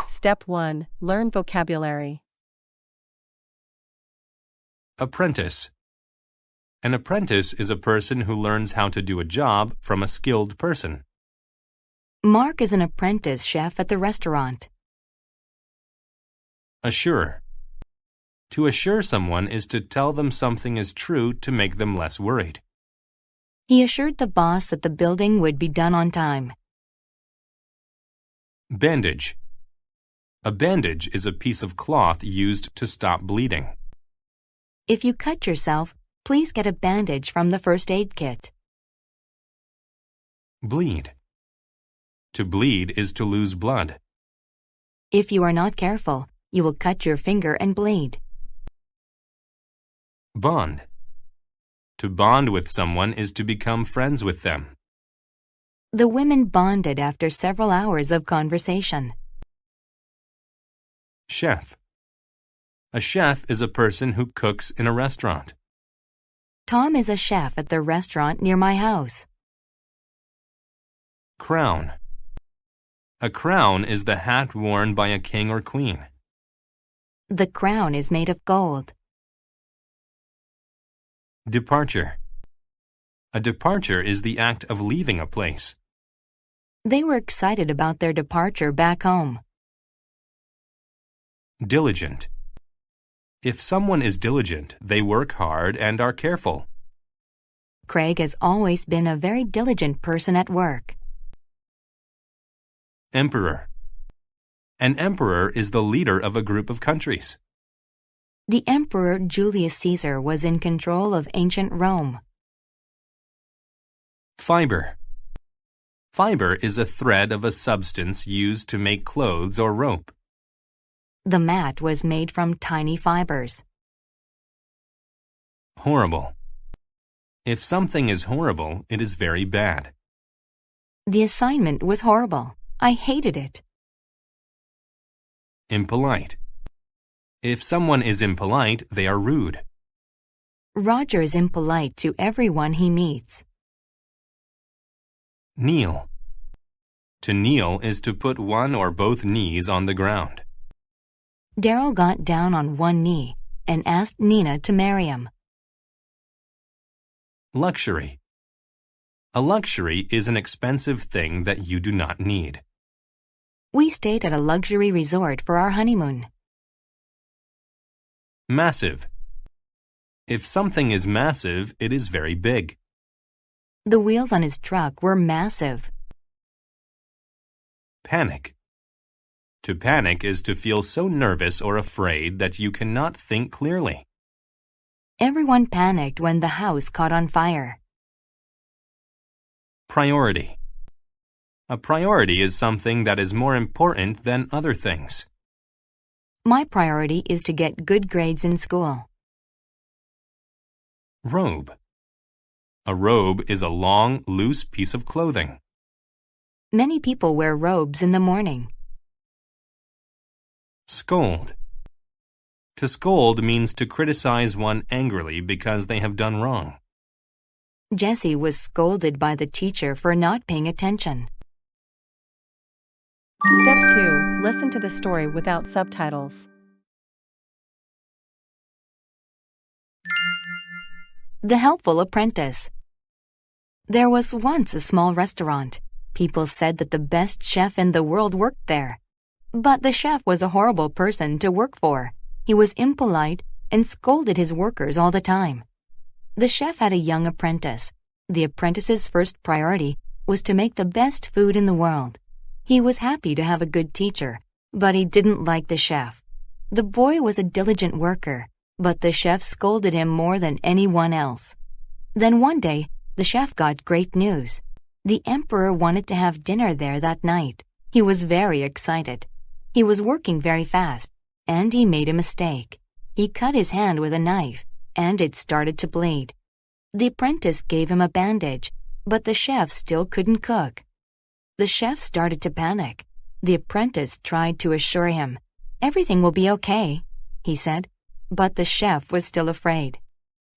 Step 1. Learn vocabulary. Apprentice. An apprentice is a person who learns how to do a job from a skilled person. Mark is an apprentice chef at the restaurant. Assure. To assure someone is to tell them something is true to make them less worried. He assured the boss that the building would be done on time. Bandage. A bandage is a piece of cloth used to stop bleeding. If you cut yourself, please get a bandage from the first aid kit. Bleed. To bleed is to lose blood. If you are not careful, you will cut your finger and bleed. Bond. To bond with someone is to become friends with them. The women bonded after several hours of conversation. Chef. A chef is a person who cooks in a restaurant. Tom is a chef at the restaurant near my house. Crown. A crown is the hat worn by a king or queen. The crown is made of gold. Departure. A departure is the act of leaving a place. They were excited about their departure back home. Diligent. If someone is diligent, they work hard and are careful. Craig has always been a very diligent person at work. Emperor. An emperor is the leader of a group of countries. The Emperor Julius Caesar was in control of ancient Rome. Fiber. Fiber is a thread of a substance used to make clothes or rope. The mat was made from tiny fibers. Horrible. If something is horrible, it is very bad. The assignment was horrible. I hated it. Impolite. If someone is impolite, they are rude. Roger is impolite to everyone he meets. Kneel. To kneel is to put one or both knees on the ground. Daryl got down on one knee and asked Nina to marry him. Luxury. A luxury is an expensive thing that you do not need. We stayed at a luxury resort for our honeymoon. Massive. If something is massive, it is very big. The wheels on his truck were massive. Panic. To panic is to feel so nervous or afraid that you cannot think clearly. Everyone panicked when the house caught on fire. Priority. A priority is something that is more important than other things. My priority is to get good grades in school. Robe. A robe is a long, loose piece of clothing. Many people wear robes in the morning. Scold. To scold means to criticize one angrily because they have done wrong. Jessie was scolded by the teacher for not paying attention. Step 2. Listen to the story without subtitles. The Helpful Apprentice. There was once a small restaurant. People said that the best chef in the world worked there. But the chef was a horrible person to work for. He was impolite and scolded his workers all the time. The chef had a young apprentice. The apprentice's first priority was to make the best food in the world. He was happy to have a good teacher, but he didn't like the chef. The boy was a diligent worker, but the chef scolded him more than anyone else. Then one day, the chef got great news. The emperor wanted to have dinner there that night. He was very excited. He was working very fast, and he made a mistake. He cut his hand with a knife, and it started to bleed. The apprentice gave him a bandage, but the chef still couldn't cook. The chef started to panic. The apprentice tried to assure him. "Everything will be okay," he said, but the chef was still afraid.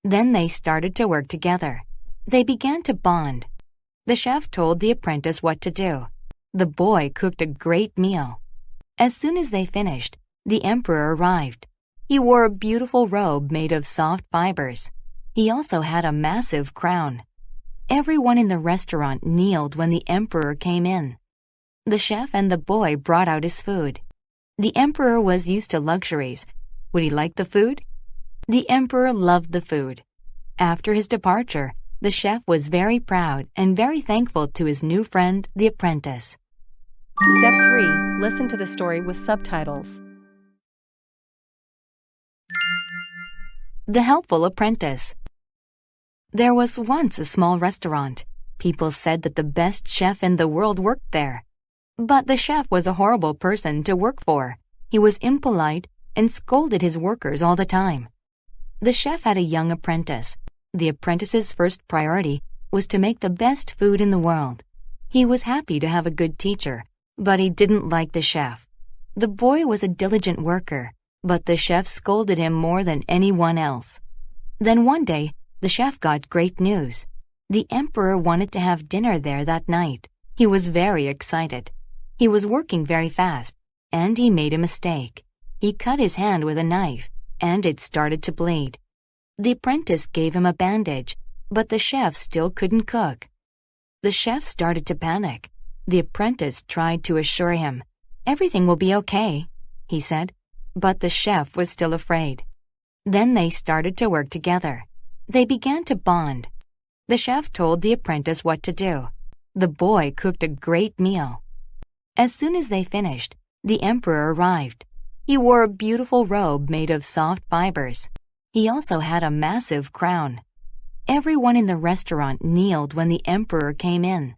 Then they started to work together. They began to bond. The chef told the apprentice what to do. The boy cooked a great meal. As soon as they finished, the emperor arrived. He wore a beautiful robe made of soft fibers. He also had a massive crown. Everyone in the restaurant kneeled when the emperor came in. The chef and the boy brought out his food. The emperor was used to luxuries. Would he like the food? The emperor loved the food. After his departure, the chef was very proud and very thankful to his new friend, the apprentice. Step 3. Listen to the story with subtitles. The Helpful Apprentice. There was once a small restaurant. People said that the best chef in the world worked there. But the chef was a horrible person to work for. He was impolite and scolded his workers all the time. The chef had a young apprentice. The apprentice's first priority was to make the best food in the world. He was happy to have a good teacher, but he didn't like the chef. The boy was a diligent worker, but the chef scolded him more than anyone else. Then one day, the chef got great news. The emperor wanted to have dinner there that night. He was very excited. He was working very fast, and he made a mistake. He cut his hand with a knife, and it started to bleed. The apprentice gave him a bandage, but the chef still couldn't cook. The chef started to panic. The apprentice tried to assure him, "Everything will be okay," he said, but the chef was still afraid. Then they started to work together. They began to bond. The chef told the apprentice what to do. The boy cooked a great meal. As soon as they finished, the emperor arrived. He wore a beautiful robe made of soft fibers. He also had a massive crown. Everyone in the restaurant kneeled when the emperor came in.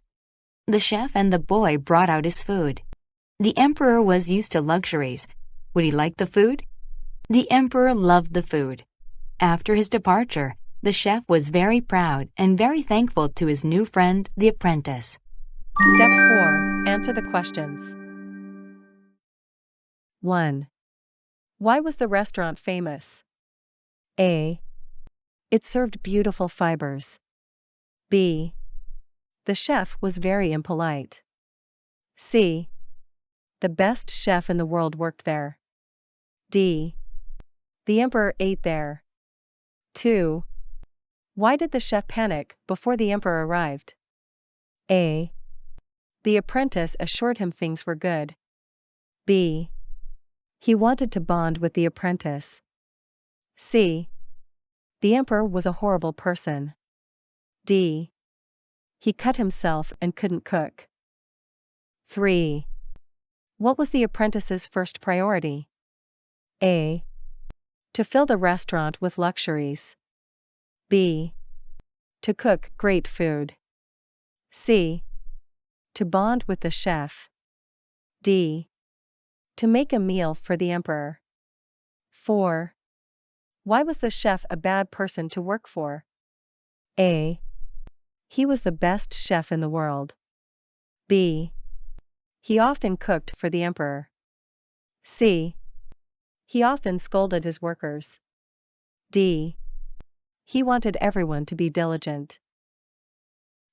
The chef and the boy brought out his food. The emperor was used to luxuries. Would he like the food? The emperor loved the food. After his departure, the chef was very proud and very thankful to his new friend, the apprentice. Step 4. Answer the questions. 1. Why was the restaurant famous? A. It served beautiful fibers. B. The chef was very impolite. C. The best chef in the world worked there. D. The emperor ate there. 2. Why did the chef panic before the emperor arrived? A. The apprentice assured him things were good. B. He wanted to bond with the apprentice. C. The emperor was a horrible person. D. He cut himself and couldn't cook. 3. What was the apprentice's first priority? A. To fill the restaurant with luxuries. B. To cook great food. C. To bond with the chef. D. To make a meal for the emperor. 4. Why was the chef a bad person to work for? A. He was the best chef in the world. B. He often cooked for the emperor. C. He often scolded his workers. D. He wanted everyone to be diligent.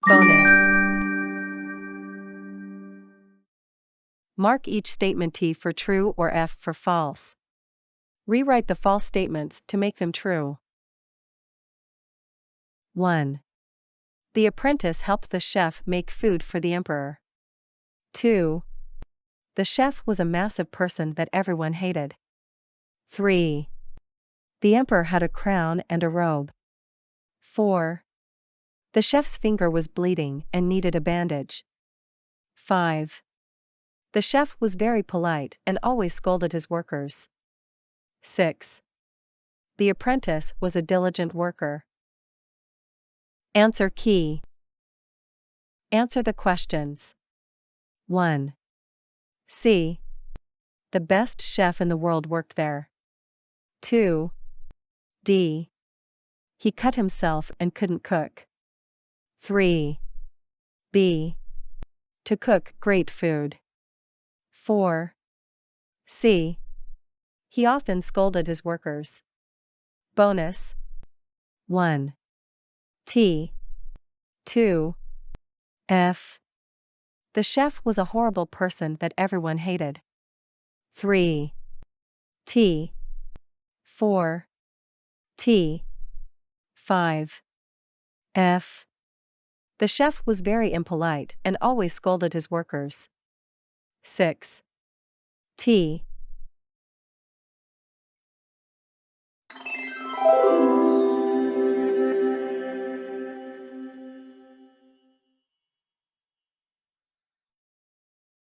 Bonus. Mark each statement T for true or F for false. Rewrite the false statements to make them true. 1. The apprentice helped the chef make food for the emperor. 2. The chef was a massive person that everyone hated. 3. The emperor had a crown and a robe. 4. The chef's finger was bleeding and needed a bandage. 5. The chef was very polite and always scolded his workers. 6. The apprentice was a diligent worker. Answer key. Answer the questions. 1. C. The best chef in the world worked there. 2. D. He cut himself and couldn't cook. 3. B. To cook great food. 4. C. He often scolded his workers. Bonus. 1. T. 2. F. The chef was a horrible person that everyone hated. 3. T. 4. T. 5. F. The chef was very impolite and always scolded his workers. 6. T.